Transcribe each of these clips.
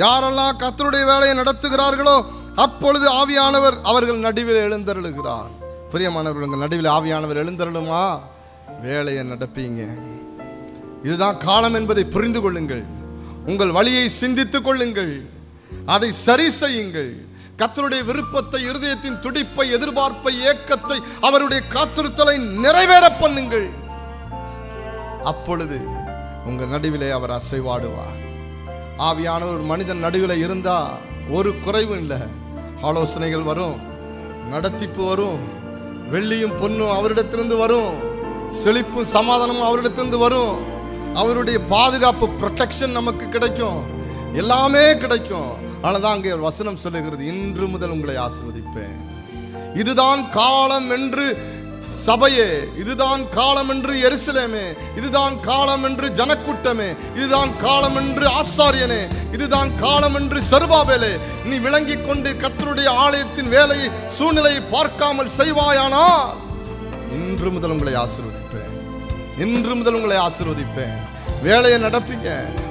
யாரெல்லாம் கர்த்தருடைய வேலையை நடத்துகிறார்களோ அப்பொழுது ஆவியானவர் அவர்கள் நடுவில் எழுந்தருளுகிறார். பிரியமானவர்கள், உங்கள் நடுவில் ஆவியானவர் எழுந்தருளுமா? வேலையை நடப்பீங்க. இதுதான் காலம் என்பதை புரிந்து கொள்ளுங்கள். உங்கள் வழியை சிந்தித்துக் கொள்ளுங்கள், அதை சரி செய்யுங்கள். கர்த்தருடைய விருப்பத்தை, இருதயத்தின் துடிப்பை, எதிர்பார்ப்பை, ஏக்கத்தை, அவருடைய காத்திருத்தலை நிறைவேற பண்ணுங்கள். அப்பொழுது உங்கள் நடுவிலே அவர் அசைவாடுவார். ஆவியானவர் ஒரு மனிதன் நடுவில் இருந்தா ஒரு குறைவும் இல்லை. ஆலோசனைகள் வரும், நடத்திப்பு வரும், வெள்ளியும் பொன்னும் அவரிடத்திலிருந்து வரும், செழிப்பும் சமாதானமும் அவரிடத்திலிருந்து வரும். அவருடைய பாதுகாப்பு, ப்ரொடெக்ஷன் நமக்கு கிடைக்கும், எல்லாமே கிடைக்கும். ஆனால்தான் அங்கே ஒரு வசனம் சொல்லுகிறது, இன்று முதல் உங்களை ஆசீர்வதிப்பேன். இதுதான் காலம் என்று சபையே, இதுதான் காலம் என்று எருசலேமே, இதுதான் காலம் என்று ஜனக்கூட்டமே, இதுதான் காலம் என்று ஆசாரியனே, இதுதான் காலம் என்று செருபாபேலே, நீ விளங்கிக் கொண்டு கர்த்தருடைய ஆலயத்தின் வேலையை, சூழ்நிலையை பார்க்காமல் செய்வாயானால் இன்று முதல் உங்களை ஆசீர்வதிப்பேன். இன்று முதல் உங்களை ஆசீர்வதிப்பேன். வேலையை நடப்பீங்க.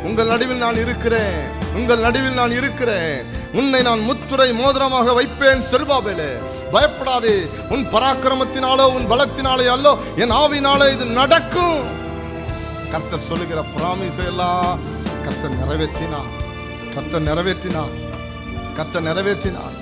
உங்கள் நடுவில் நான் இருக்கிறேன், உங்கள் நடுவில் நான் இருக்கிறேன். உன்னை நான் முத்துரை மோதிரமாக வைப்பேன் செருபாபேலே, பயப்படாதே. உன் பராக்கிரமத்தினாலோ உன் பலத்தினாலே அல்லோ, என் ஆவினாலே இது நடக்கும். கர்த்தர் சொல்லுகிற பிராமிஸ் எல்லாம் கர்த்தர் நிறைவேற்றினார், கர்த்தர் நிறைவேற்றினார், கர்த்தர் நிறைவேற்றினார்.